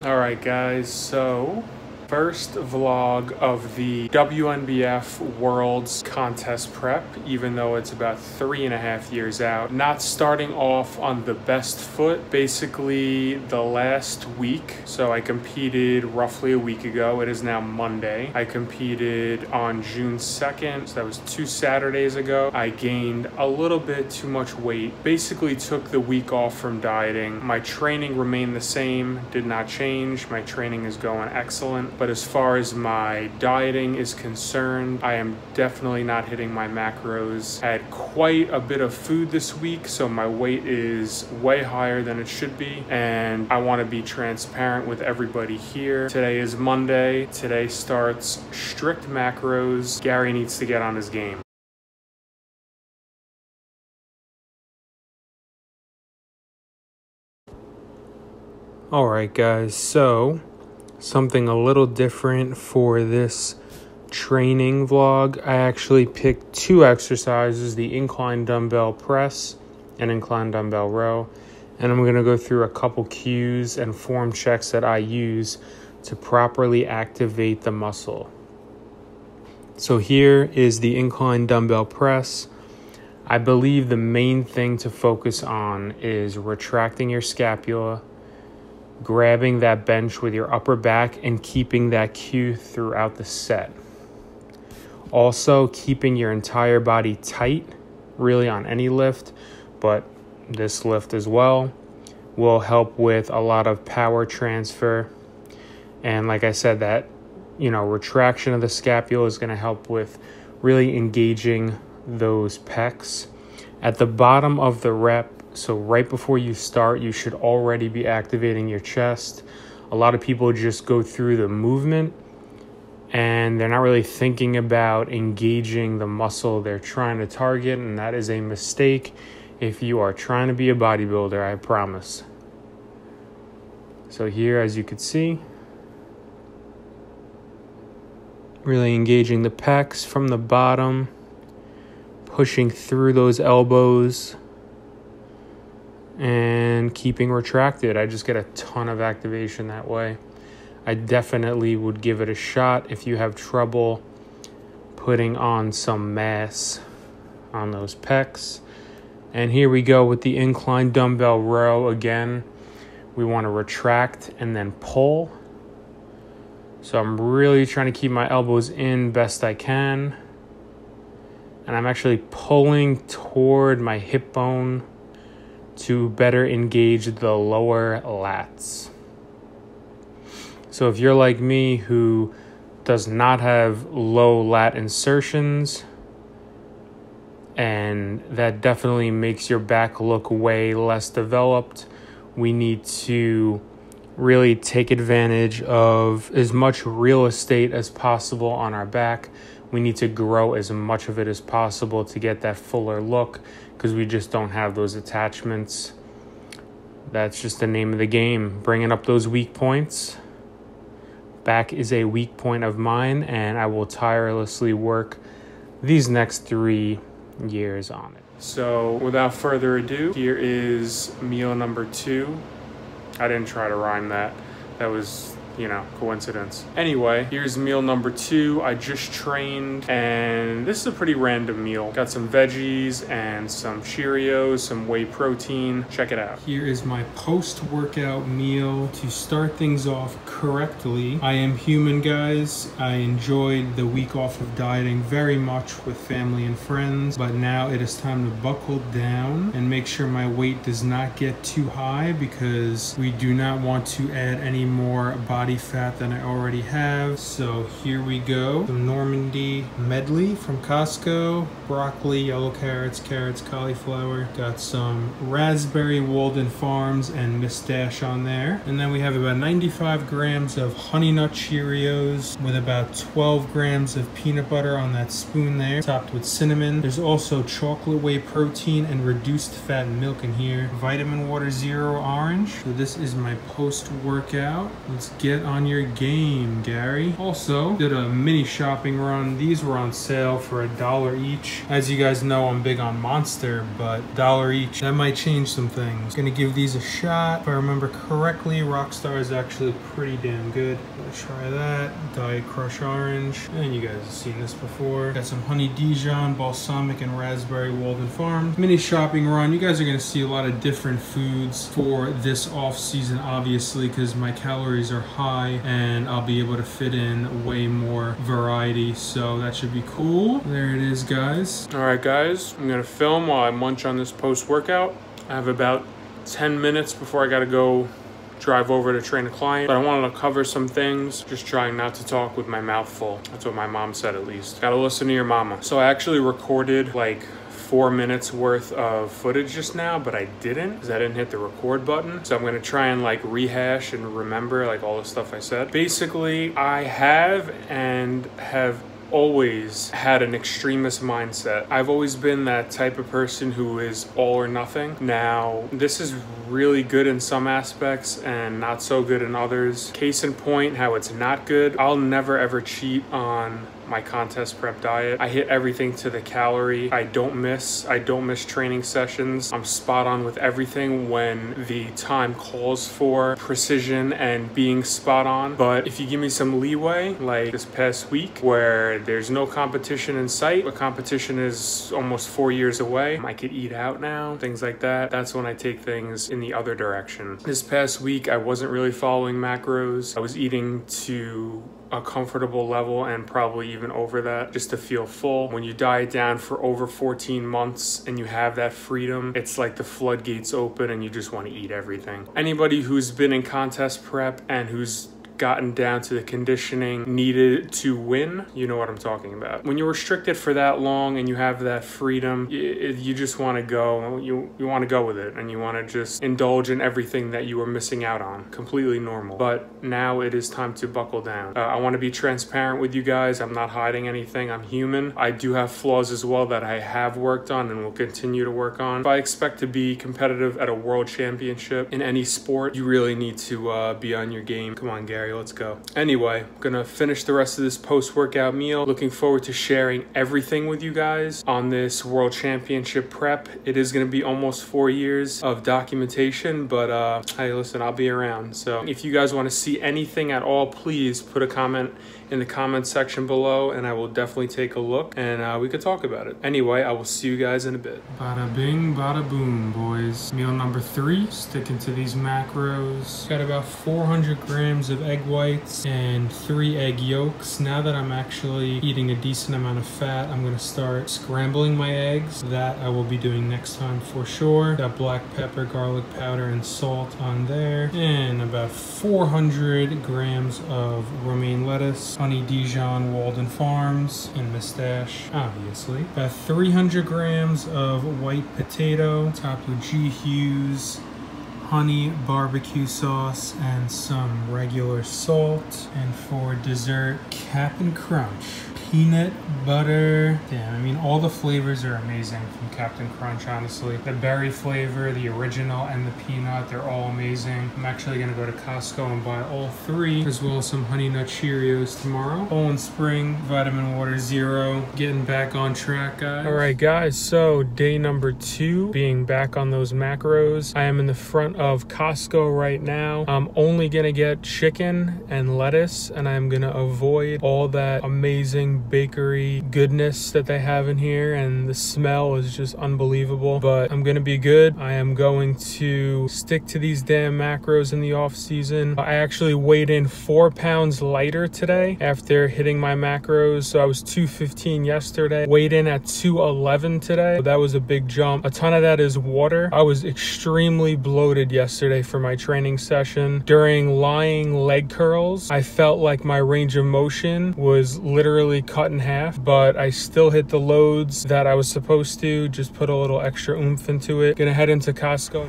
Alright guys, so first vlog of the WNBF Worlds contest prep, even though it's about 3.5 years out. Not starting off on the best foot. Basically the last week, so I competed roughly a week ago. It is now Monday. I competed on June 2nd, so that was 2 Saturdays ago. I gained a little bit too much weight. Basically took the week off from dieting. My training remained the same, did not change. My training is going excellent. But as far as my dieting is concerned, I am definitely not hitting my macros. I had quite a bit of food this week, so my weight is way higher than it should be. And I want to be transparent with everybody here. Today is Monday. Today starts strict macros. Gary needs to get on his game. All right, guys, so something a little different for this training vlog. I actually picked 2 exercises, the incline dumbbell press and incline dumbbell row. And I'm gonna go through a couple cues and form checks that I use to properly activate the muscle. So here is the incline dumbbell press. I believe the main thing to focus on is retracting your scapula, grabbing that bench with your upper back and keeping that cue throughout the set. Also, keeping your entire body tight, really on any lift, but this lift as well, will help with a lot of power transfer. And like I said, that, retraction of the scapula is going to help with really engaging those pecs. At the bottom of the rep, so right before you start, you should already be activating your chest. A lot of people just go through the movement and they're not really thinking about engaging the muscle they're trying to target, and that is a mistake if you are trying to be a bodybuilder, I promise. So here, as you can see, really engaging the pecs from the bottom, pushing through those elbows, and keeping retracted. I just get a ton of activation that way. I definitely would give it a shot if you have trouble putting on some mass on those pecs. And here we go with the incline dumbbell row again. We want to retract and then pull. So I'm really trying to keep my elbows in best I can. And I'm actually pulling toward my hip bone to better engage the lower lats. So if you're like me who does not have low lat insertions, and that definitely makes your back look way less developed, we need to really take advantage of as much real estate as possible on our back. We need to grow as much of it as possible to get that fuller look, because we just don't have those attachments. That's just the name of the game, bringing up those weak points. Back is a weak point of mine, and I will tirelessly work these next 3 years on it. So without further ado, here is meal number 2. I didn't try to rhyme that. That was, coincidence. Anyway, here's meal number 2. I just trained, and this is a pretty random meal. Got some veggies and some Cheerios, some whey protein. Check it out. Here is my post-workout meal to start things off correctly. I am human, guys. I enjoyed the week off of dieting very much with family and friends, but now it is time to buckle down and make sure my weight does not get too high, because we do not want to add any more body fat than I already have. So here we go. Some Normandy medley from Costco. Broccoli, yellow carrots, cauliflower. Got some raspberry Walden Farms and Miss Dash on there. And then we have about 95 grams of Honey Nut Cheerios with about 12 grams of peanut butter on that spoon there, topped with cinnamon. There's also chocolate whey protein and reduced fat milk in here. Vitamin Water Zero Orange. So this is my post-workout. Let's get get on your game, Gary. Also, did a mini shopping run. These were on sale for $1 each. As you guys know, I'm big on Monster, but $1 each. That might change some things. Gonna give these a shot. If I remember correctly, Rockstar is actually pretty damn good. Gonna try that. Diet Crush Orange. And you guys have seen this before. Got some Honey Dijon, Balsamic, and Raspberry Walden Farms. Mini shopping run. You guys are gonna see a lot of different foods for this off season, obviously, because my calories are high and I'll be able to fit in way more variety. So that should be cool. There it is, guys. All right, guys, I'm gonna film while I munch on this post-workout. I have about 10 minutes before I gotta go drive over to train a client, but I wanted to cover some things, just trying not to talk with my mouth full. That's what my mom said, at least. Gotta listen to your mama. So I actually recorded like 4 minutes worth of footage just now, but I didn't because I didn't hit the record button. So I'm gonna try and like rehash and remember like all the stuff I said. Basically, I have always had an extremist mindset. I've always been that type of person who is all or nothing. Now, this is really good in some aspects and not so good in others. Case in point, how it's not good. I'll never ever cheat on my contest prep diet. I hit everything to the calorie. I don't miss training sessions. I'm spot on with everything when the time calls for precision and being spot on. But if you give me some leeway, like this past week where there's no competition in sight, but competition is almost 4 years away, I could eat out now, things like that. That's when I take things in the other direction. This past week, I wasn't really following macros. I was eating to a comfortable level and probably even over that just to feel full. When you diet down for over 14 months and you have that freedom, it's like the floodgates open and you just want to eat everything. Anybody who's been in contest prep and who's gotten down to the conditioning needed to win, you know what I'm talking about. When you're restricted for that long and you have that freedom, you just want to go, you want to go with it and you want to just indulge in everything that you were missing out on. Completely normal. But now it is time to buckle down. I want to be transparent with you guys. I'm not hiding anything. I'm human. I do have flaws as well that I have worked on and will continue to work on. If I expect to be competitive at a world championship in any sport, you really need to be on your game. Come on, Gary. Let's go. Anyway, gonna finish the rest of this post-workout meal. Looking forward to sharing everything with you guys on this World Championship prep. It is gonna be almost 4 years of documentation, but hey, listen, I'll be around. So if you guys want to see anything at all, please put a comment in the comment section below and I will definitely take a look and we could talk about it. Anyway, I will see you guys in a bit. Bada bing, bada boom, boys. Meal number 3, sticking to these macros. Got about 400 grams of egg whites and 3 egg yolks. Now that I'm actually eating a decent amount of fat, I'm gonna start scrambling my eggs. That I will be doing next time for sure. Got black pepper, garlic powder, and salt on there. And about 400 grams of romaine lettuce, Honey Dijon, Walden Farms, and Mustache, obviously. About 300 grams of white potato, topped with G. Hughes, honey barbecue sauce, and some regular salt. And for dessert, Cap'n Crunch. Peanut butter. Damn, I mean, all the flavors are amazing from Captain Crunch, honestly. The berry flavor, the original, and the peanut, they're all amazing. I'm actually gonna go to Costco and buy all 3, as well as some Honey Nut Cheerios tomorrow. Poland Spring, Vitamin Water Zero. Getting back on track, guys. All right, guys, so day number 2, being back on those macros. I am in the front of Costco right now. I'm only gonna get chicken and lettuce, and I'm gonna avoid all that amazing bakery goodness that they have in here, and the smell is just unbelievable. But I'm gonna be good. I am going to stick to these damn macros in the off season. I actually weighed in 4 pounds lighter today after hitting my macros. So I was 215 yesterday, weighed in at 211 today. So that was a big jump. A ton of that is water. I was extremely bloated yesterday for my training session. During lying leg curls, I felt like my range of motion was literally cut in half, but I still hit the loads that I was supposed to, just put a little extra oomph into it. Gonna head into Costco.